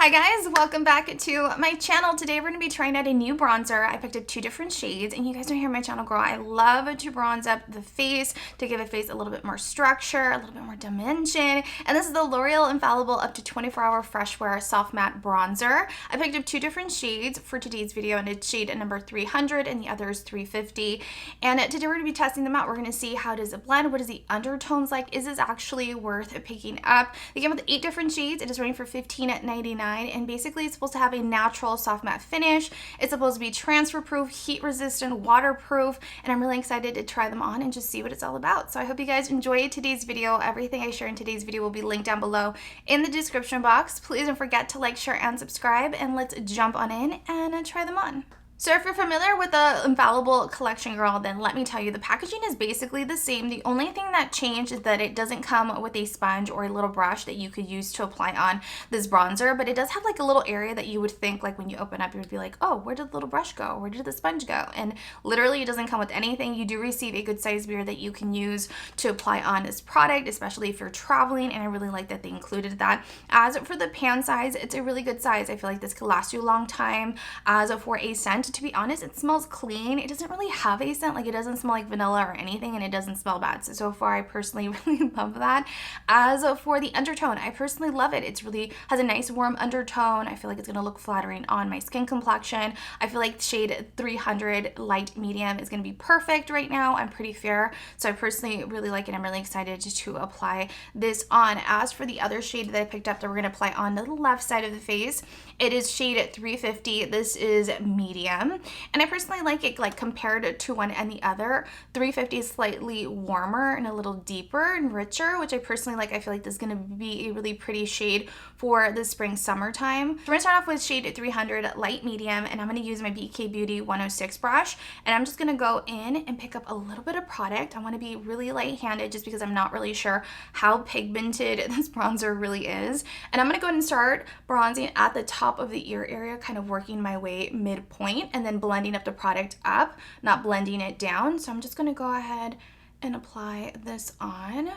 Hi guys, welcome back to my channel. Today we're going to be trying out a new bronzer. I picked up two different shades, and you guys know here on my channel, girl, I love to bronze up the face to give a face a little bit more structure, a little bit more dimension. And this is the L'Oreal Infallible Up to 24-Hour Fresh Wear Soft Matte Bronzer. I picked up two different shades for today's video, and it's shade number 300 and the other is 350. And today we're going to be testing them out. We're going to see how does it blend, what is the undertones like, is this actually worth picking up. They came with 8 different shades. It is running for $15.99. And basically it's supposed to have a natural soft matte finish. It's supposed to be transfer proof, heat resistant, waterproof, and I'm really excited to try them on and just see what it's all about. So I hope you guys enjoyed today's video. Everything I share in today's video will be linked down below in the description box. Please don't forget to like, share, and subscribe, and let's jump on in and try them on. So if you're familiar with the Infallible collection, girl, then let me tell you, the packaging is basically the same. The only thing that changed is that it doesn't come with a sponge or a little brush that you could use to apply on this bronzer, but it does have like a little area that you would think, like when you open up, you would be like, oh, where did the little brush go? Where did the sponge go? And literally it doesn't come with anything. You do receive a good size mirror that you can use to apply on this product, especially if you're traveling, and I really like that they included that. As for the pan size, it's a really good size. I feel like this could last you a long time. As for a scent, to be honest, it smells clean. It doesn't really have a scent, like it doesn't smell like vanilla or anything, and it doesn't smell bad. So far I personally really love that. As for the undertone, I personally love it. It's really has a nice warm undertone. I feel like it's going to look flattering on my skin complexion. I feel like shade 300 light medium is going to be perfect right now. I'm pretty fair, so I personally really like it. I'm really excited to apply this on. As for the other shade that I picked up that we're going to apply on the left side of the face, it is shade 350. This is medium. And I personally like it, like compared to one and the other. 350 is slightly warmer and a little deeper and richer, which I personally like. I feel like this is going to be a really pretty shade for the spring summertime. So we're going to start off with shade 300 light medium, and I'm going to use my BK Beauty 106 brush, and I'm just going to go in and pick up a little bit of product. I want to be really light-handed just because I'm not really sure how pigmented this bronzer really is. And I'm going to go ahead and start bronzing at the top of the ear area, kind of working my way midpoint, and then blending up the product up, not blending it down. So I'm just going to go ahead and apply this on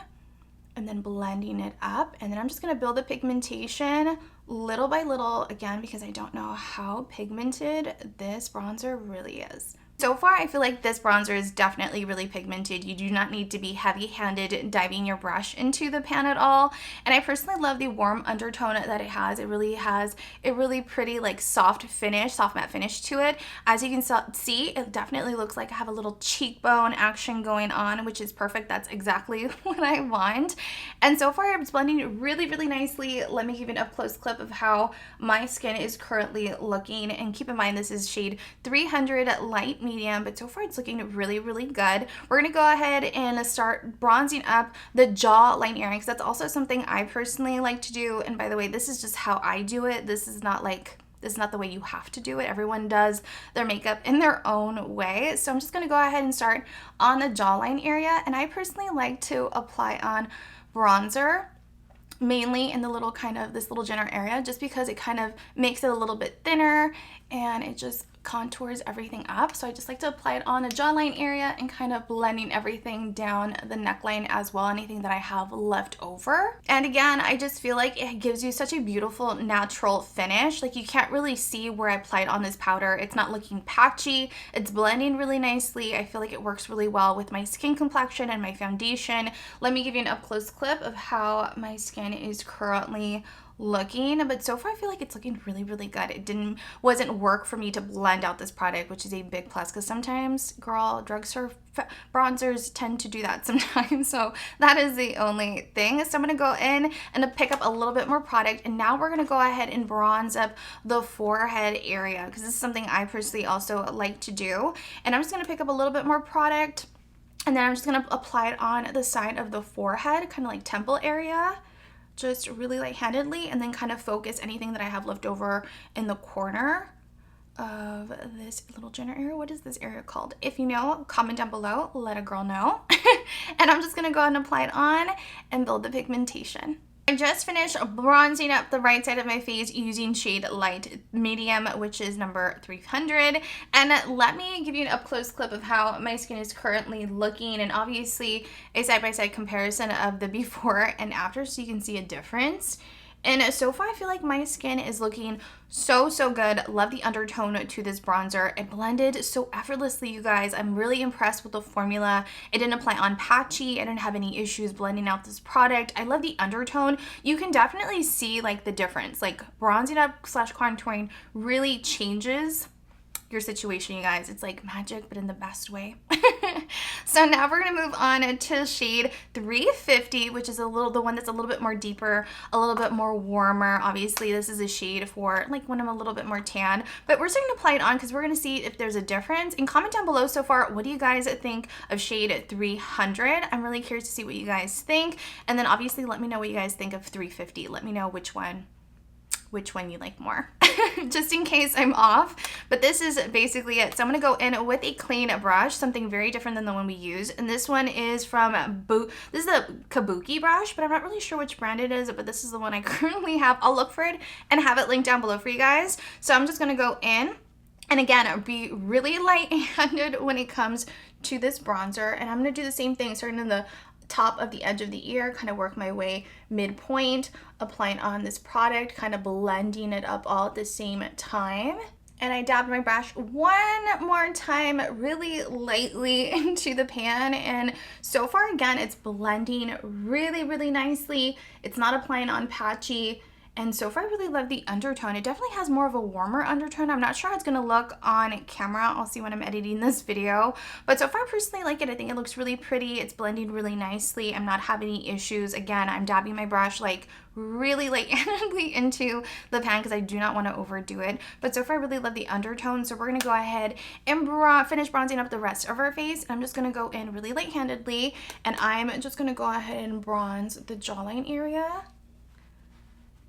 and then blending it up, and then I'm just going to build the pigmentation little by little, again, because I don't know how pigmented this bronzer really is. So far, I feel like this bronzer is definitely really pigmented. You do not need to be heavy-handed diving your brush into the pan at all. And I personally love the warm undertone that it has. It really has a really pretty, like, soft finish, soft matte finish to it. As you can see, it definitely looks like I have a little cheekbone action going on, which is perfect. That's exactly what I want. And so far, it's blending really, really nicely. Let me give you an up-close clip of how my skin is currently looking. And keep in mind, this is shade 300 light medium, but so far it's looking really, really good. We're gonna go ahead and start bronzing up the jawline area, because that's also something I personally like to do. And by the way, this is just how I do it. This is not the way you have to do it. Everyone does their makeup in their own way. So I'm just gonna go ahead and start on the jawline area, and I personally like to apply on bronzer mainly in the little kind of this little general area, just because it kind of makes it a little bit thinner and it just contours everything up. So I just like to apply it on the jawline area and kind of blending everything down the neckline as well, anything that I have left over. And again, I just feel like it gives you such a beautiful natural finish. Like you can't really see where I applied on this powder. It's not looking patchy. It's blending really nicely. I feel like it works really well with my skin complexion and my foundation. Let me give you an up close clip of how my skin is currently looking, but so far I feel like it's looking really, really good. It wasn't work for me to blend out this product, which is a big plus, because sometimes, girl, drugstore bronzers tend to do that sometimes. So that is the only thing. So I'm going to go in and pick up a little bit more product, and now we're going to go ahead and bronze up the forehead area, because this is something I personally also like to do. And I'm just going to pick up a little bit more product, and then I'm just going to apply it on the side of the forehead, kind of like temple area, just really light-handedly, and then kind of focus anything that I have left over in the corner of this little general area. What is this area called? If you know, comment down below, let a girl know. And I'm just gonna go ahead and apply it on and build the pigmentation. I just finished bronzing up the right side of my face using shade light medium, which is number 300. And let me give you an up-close clip of how my skin is currently looking, and obviously a side-by-side comparison of the before and after, so you can see a difference. And so far, I feel like my skin is looking so good. Love the undertone to this bronzer. It blended so effortlessly, you guys. I'm really impressed with the formula. It didn't apply on patchy. I didn't have any issues blending out this product. I love the undertone. You can definitely see like the difference. Like bronzing up / contouring really changes your situation, you guys. It's like magic, but in the best way. So now we're gonna move on to shade 350, which is the one that's a little bit more deeper, a little bit more warmer. Obviously, this is a shade for like when I'm a little bit more tan, but we're starting to apply it on because we're gonna see if there's a difference. And comment down below so far, what do you guys think of shade 300? I'm really curious to see what you guys think. And then obviously let me know what you guys think of 350. Let me know which one you like more, just in case I'm off. But this is basically it. So I'm gonna go in with a clean brush, something very different than the one we use. And this one is from this is the Kabuki brush, but I'm not really sure which brand it is, but this is the one I currently have. I'll look for it and have it linked down below for you guys. So I'm just gonna go in, and again, be really light-handed when it comes to this bronzer. And I'm gonna do the same thing, starting in the top of the edge of the ear, kind of work my way midpoint, applying on this product, kind of blending it up all at the same time. And I dabbed my brush one more time really lightly into the pan, and so far again it's blending really nicely. It's not applying on patchy. And so far I really love the undertone. It definitely has more of a warmer undertone. I'm not sure how it's gonna look on camera. I'll see when I'm editing this video. But so far I personally like it. I think it looks really pretty. It's blending really nicely. I'm not having any issues. Again, I'm dabbing my brush like really lightly into the pan because I do not want to overdo it. But so far I really love the undertone. So we're gonna go ahead and finish bronzing up the rest of our face. And I'm just gonna go in really light-handedly, and I'm just gonna go ahead and bronze the jawline area.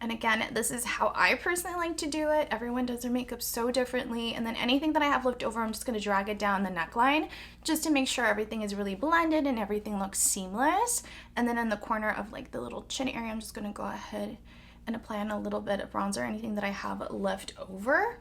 And again, this is how I personally like to do it. Everyone does their makeup so differently. And then anything that I have left over, I'm just gonna drag it down the neckline just to make sure everything is really blended and everything looks seamless. And then in the corner of like the little chin area, I'm just gonna go ahead and apply on a little bit of bronzer, anything that I have left over.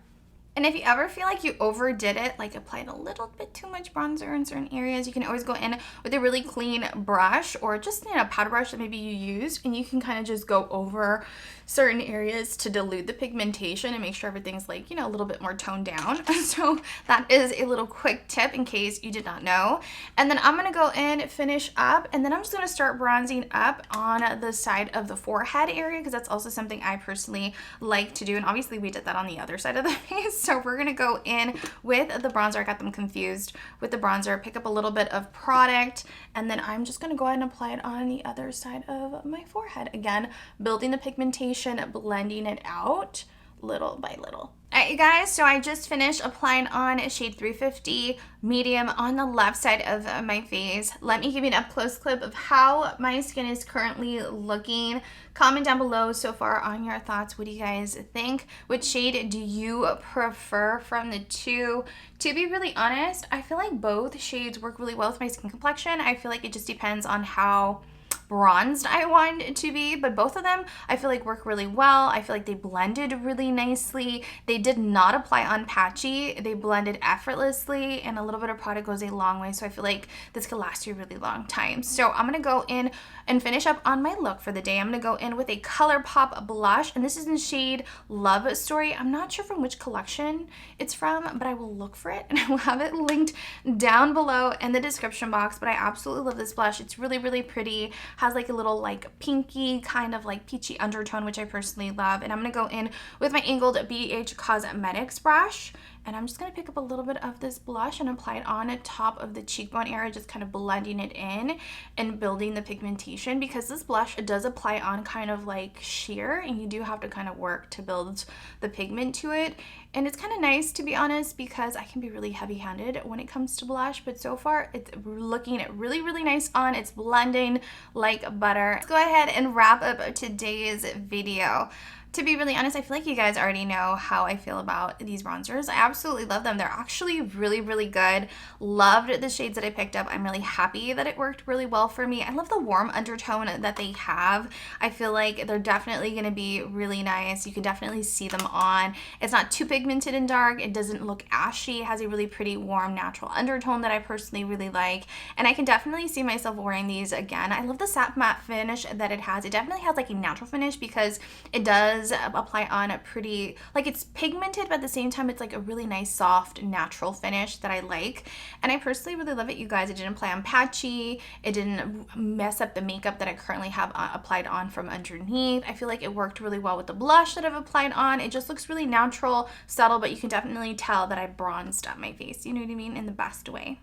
And if you ever feel like you overdid it, like applied a little bit too much bronzer in certain areas, you can always go in with a really clean brush or just, you know, powder brush that maybe you used, and you can kind of just go over certain areas to dilute the pigmentation and make sure everything's like, you know, a little bit more toned down. So that is a little quick tip in case you did not know. And then I'm gonna go in, finish up, and then I'm just gonna start bronzing up on the side of the forehead area because that's also something I personally like to do. And obviously we did that on the other side of the face. So we're gonna go in with the bronzer. I got them confused with the bronzer, pick up a little bit of product, and then I'm just gonna go ahead and apply it on the other side of my forehead. Again, building the pigmentation, blending it out little by little. Alright, you guys, so I just finished applying on shade 350 medium on the left side of my face. Let me give you an up close clip of how my skin is currently looking. Comment down below so far on your thoughts. What do you guys think? Which shade do you prefer from the two? To be really honest, I feel like both shades work really well with my skin complexion. I feel like it just depends on how bronzed I want it to be, but both of them I feel like work really well. I feel like they blended really nicely. They did not apply on patchy. They blended effortlessly, and a little bit of product goes a long way, so I feel like this could last you a really long time. So I'm gonna go in and finish up on my look for the day. I'm gonna go in with a ColourPop blush, and this is in shade Love Story. I'm not sure from which collection it's from, but I will look for it and I will have it linked down below in the description box. But I absolutely love this blush. It's really pretty. Has like a little like pinky kind of like peachy undertone, which I personally love. And I'm gonna go in with my angled BH Cosmetics brush, and I'm just gonna pick up a little bit of this blush and apply it on the top of the cheekbone area, just kind of blending it in and building the pigmentation, because this blush, it does apply on kind of like sheer, and you do have to kind of work to build the pigment to it. And it's kind of nice, to be honest, because I can be really heavy-handed when it comes to blush, but so far it's looking really nice on. It's blending like butter. Let's go ahead and wrap up today's video. To be really honest, I feel like you guys already know how I feel about these bronzers. I absolutely love them. They're actually really, really good. Loved the shades that I picked up. I'm really happy that it worked really well for me. I love the warm undertone that they have. I feel like they're definitely going to be really nice. You can definitely see them on. It's not too pigmented and dark. It doesn't look ashy. It has a really pretty warm natural undertone that I personally really like. And I can definitely see myself wearing these again. I love the satin matte finish that it has. It definitely has like a natural finish because it does apply on a pretty, like it's pigmented, but at the same time it's like a really nice soft natural finish that I like, and I personally really love it, you guys. It didn't apply on patchy, it didn't mess up the makeup that I currently have applied on from underneath. I feel like it worked really well with the blush that I've applied on. It just looks really natural, subtle, but you can definitely tell that I bronzed up my face, you know what I mean, in the best way.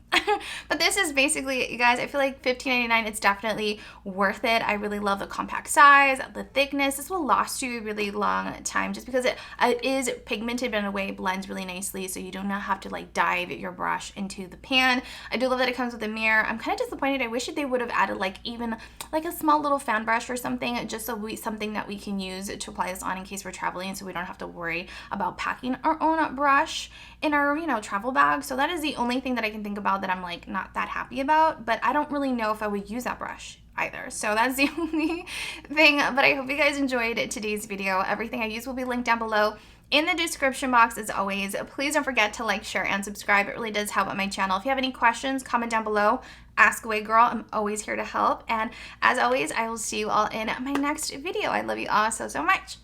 But this is basically it, you guys. I feel like $15.99, it's definitely worth it. I really love the compact size, the thickness. This will last you a really long time just because it is pigmented, but in a way it blends really nicely, so you do not have to like dive your brush into the pan. I do love that it comes with a mirror. I'm kind of disappointed. I wish that they would have added like even like a small little fan brush or something, just so something that we can use to apply this on in case we're traveling, so we don't have to worry about packing our own brush in our, you know, travel bag. So that is the only thing that I can think about that I'm like not that happy about, but I don't really know if I would use that brush either. So that's the only thing, but I hope you guys enjoyed today's video. Everything I use will be linked down below in the description box as always. Please don't forget to like, share, and subscribe. It really does help out my channel. If you have any questions, comment down below. Ask away, girl. I'm always here to help. And as always, I will see you all in my next video. I love you all so, so much.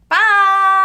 Bye!